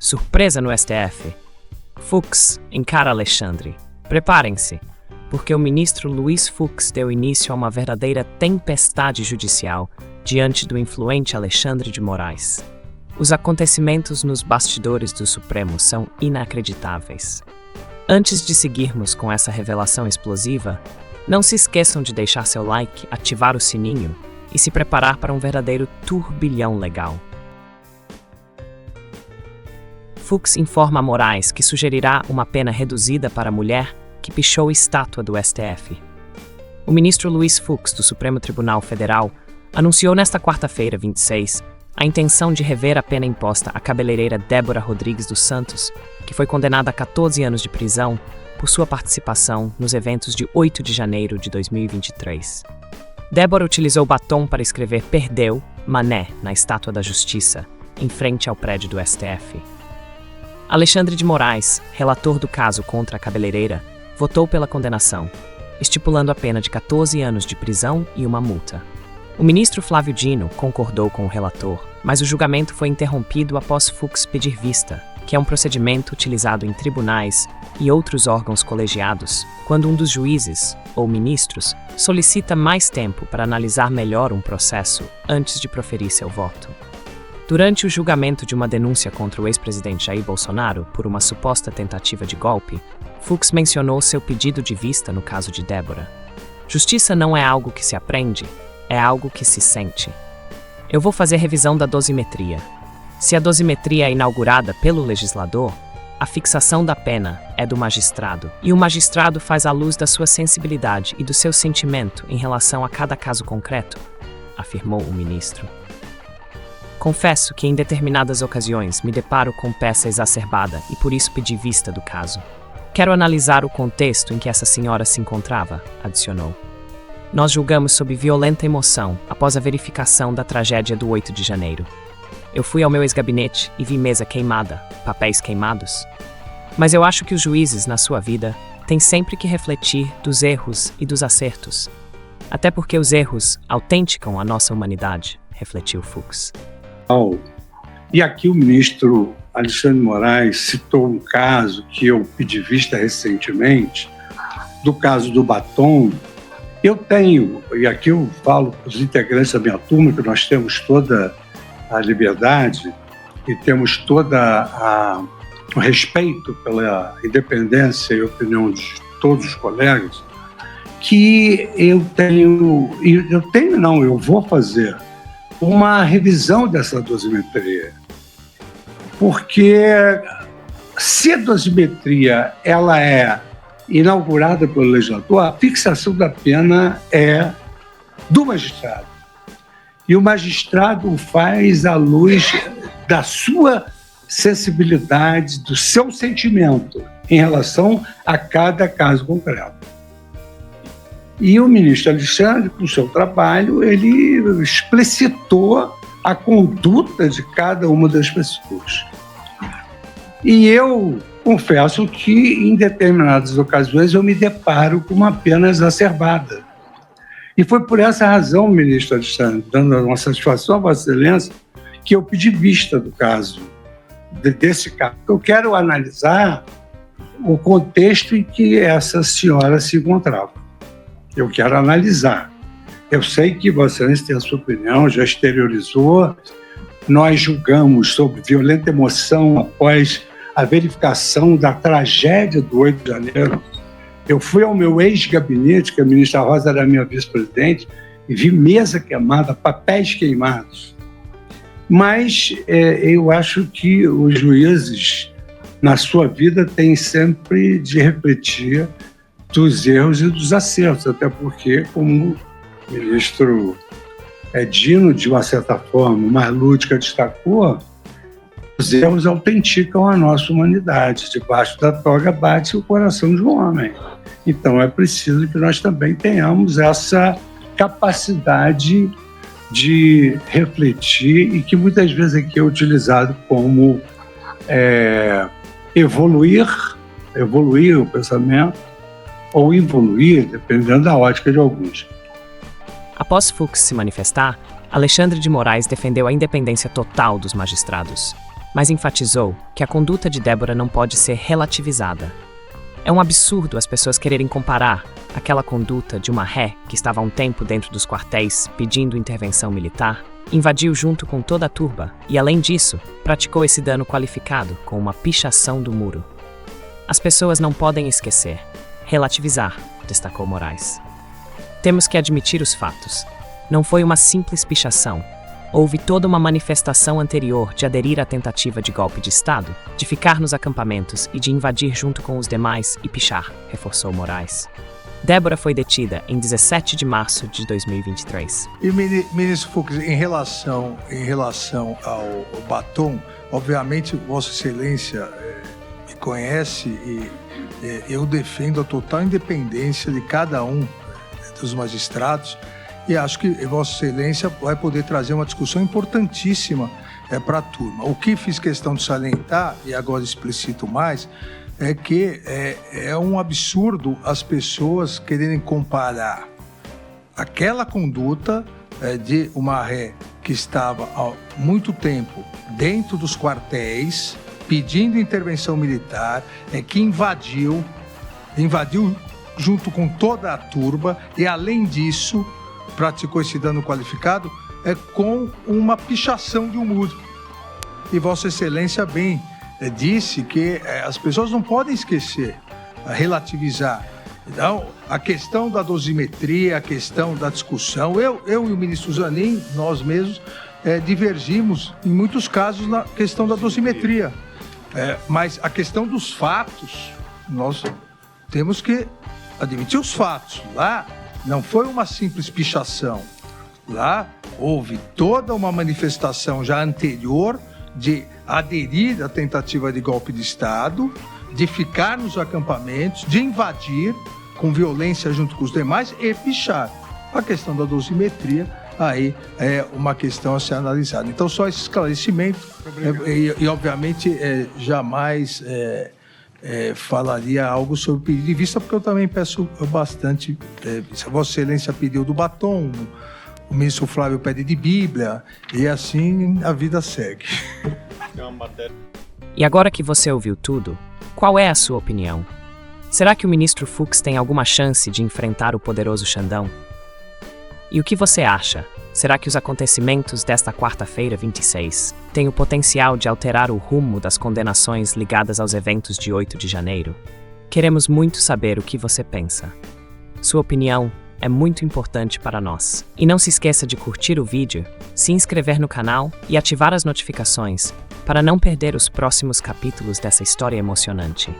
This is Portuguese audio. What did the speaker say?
Surpresa no STF. Fux encara Alexandre. Preparem-se, porque o ministro Luiz Fux deu início a uma verdadeira tempestade judicial diante do influente Alexandre de Moraes. Os acontecimentos nos bastidores do Supremo são inacreditáveis. Antes de seguirmos com essa revelação explosiva, não se esqueçam de deixar seu like, ativar o sininho e se preparar para um verdadeiro turbilhão legal. Fux informa a Moraes que sugerirá uma pena reduzida para a mulher que pichou estátua do STF. O ministro Luiz Fux, do Supremo Tribunal Federal, anunciou nesta quarta-feira, 26, a intenção de rever a pena imposta à cabeleireira Débora Rodrigues dos Santos, que foi condenada a 14 anos de prisão por sua participação nos eventos de 8 de janeiro de 2023. Débora utilizou batom para escrever "Perdeu, Mané" na Estátua da Justiça, em frente ao prédio do STF. Alexandre de Moraes, relator do caso contra a cabeleireira, votou pela condenação, estipulando a pena de 14 anos de prisão e uma multa. O ministro Flávio Dino concordou com o relator, mas o julgamento foi interrompido após Fux pedir vista, que é um procedimento utilizado em tribunais e outros órgãos colegiados, quando um dos juízes, ou ministros, solicita mais tempo para analisar melhor um processo antes de proferir seu voto. Durante o julgamento de uma denúncia contra o ex-presidente Jair Bolsonaro por uma suposta tentativa de golpe, Fux mencionou seu pedido de vista no caso de Débora. Justiça não é algo que se aprende, é algo que se sente. Eu vou fazer revisão da dosimetria. Se a dosimetria é inaugurada pelo legislador, a fixação da pena é do magistrado, e o magistrado faz à luz da sua sensibilidade e do seu sentimento em relação a cada caso concreto, afirmou o ministro. Confesso que em determinadas ocasiões me deparo com peça exacerbada e por isso pedi vista do caso. Quero analisar o contexto em que essa senhora se encontrava, adicionou. Nós julgamos sob violenta emoção após a verificação da tragédia do 8 de janeiro. Eu fui ao meu ex-gabinete e vi mesa queimada, papéis queimados. Mas eu acho que os juízes, na sua vida, têm sempre que refletir dos erros e dos acertos. Até porque os erros autenticam a nossa humanidade, refletiu Fux. E aqui o ministro Alexandre de Moraes citou um caso que eu pedi vista recentemente, do caso do batom. Eu tenho, e aqui eu falo para os integrantes da minha turma, que nós temos toda a liberdade e temos o respeito pela independência e opinião de todos os colegas, que eu vou fazer uma revisão dessa dosimetria. Porque se a dosimetria ela é inaugurada pelo legislador, a fixação da pena é do magistrado. E o magistrado o faz à luz da sua sensibilidade, do seu sentimento em relação a cada caso concreto. E o ministro Alexandre, com o seu trabalho, ele explicitou a conduta de cada uma das pessoas. E eu confesso que, em determinadas ocasiões, eu me deparo com uma pena exacerbada. E foi por essa razão, ministro Alexandre, dando uma satisfação a Vossa Excelência, que eu pedi vista do caso, desse caso. Eu quero analisar o contexto em que essa senhora se encontrava. Eu quero analisar. Eu sei que Vossa Excelência tem a sua opinião, já exteriorizou. Nós julgamos sob violenta emoção após a verificação da tragédia do 8 de janeiro. Eu fui ao meu ex-gabinete, que a ministra Rosa era minha vice-presidente, e vi mesa queimada, papéis queimados. Mas eu acho que os juízes, na sua vida, têm sempre de refletir dos erros e dos acertos, até porque, como o ministro Dino, de uma certa forma, mais lúdica, destacou, os erros autenticam a nossa humanidade. Debaixo da toga bate o coração de um homem. Então é preciso que nós também tenhamos essa capacidade de refletir e que muitas vezes aqui é utilizado como evoluir o pensamento ou evoluir, dependendo da ótica de alguns. Após Fux se manifestar, Alexandre de Moraes defendeu a independência total dos magistrados. mas enfatizou que a conduta de Débora não pode ser relativizada. É um absurdo as pessoas quererem comparar aquela conduta de uma ré que estava há um tempo dentro dos quartéis pedindo intervenção militar, invadiu junto com toda a turba e, além disso, praticou esse dano qualificado com uma pichação do muro. As pessoas não podem esquecer, relativizar, destacou Moraes. Temos que admitir os fatos. Não foi uma simples pichação. Houve toda uma manifestação anterior de aderir à tentativa de golpe de Estado, de ficar nos acampamentos e de invadir junto com os demais e pichar, reforçou Moraes. Débora foi detida em 17 de março de 2023. E, ministro Fux, em relação ao batom, obviamente, Vossa Excelência me conhece e eu defendo a total independência de cada um dos magistrados. E acho que Vossa Excelência vai poder trazer uma discussão importantíssima para a turma. O que fiz questão de salientar, e agora explicito mais, é que é um absurdo as pessoas quererem comparar aquela conduta de uma ré que estava há muito tempo dentro dos quartéis, pedindo intervenção militar, que invadiu junto com toda a turba e, além disso, praticou esse dano qualificado com uma pichação de um muro. E Vossa Excelência bem disse que as pessoas não podem esquecer, relativizar. Então, a questão da dosimetria, a questão da discussão, eu e o ministro Zanin, nós mesmos, divergimos em muitos casos na questão da dosimetria. Mas a questão dos fatos, nós temos que admitir os fatos. Lá não foi uma simples pichação. Lá houve toda uma manifestação já anterior de aderir à tentativa de golpe de Estado, de ficar nos acampamentos, de invadir com violência junto com os demais e pichar. A questão da dosimetria aí é uma questão a ser analisada. Então, só esse esclarecimento e obviamente, jamais falaria algo sobre o pedido de vista, porque eu também peço bastante. Vossa Excelência pediu do batom, o ministro Flávio pede de Bíblia, e assim a vida segue. E agora que você ouviu tudo, qual é a sua opinião? Será que o ministro Fux tem alguma chance de enfrentar o poderoso Xandão? E o que você acha? Será que os acontecimentos desta quarta-feira, 26, têm o potencial de alterar o rumo das condenações ligadas aos eventos de 8 de janeiro? Queremos muito saber o que você pensa. Sua opinião é muito importante para nós. E não se esqueça de curtir o vídeo, se inscrever no canal e ativar as notificações para não perder os próximos capítulos dessa história emocionante.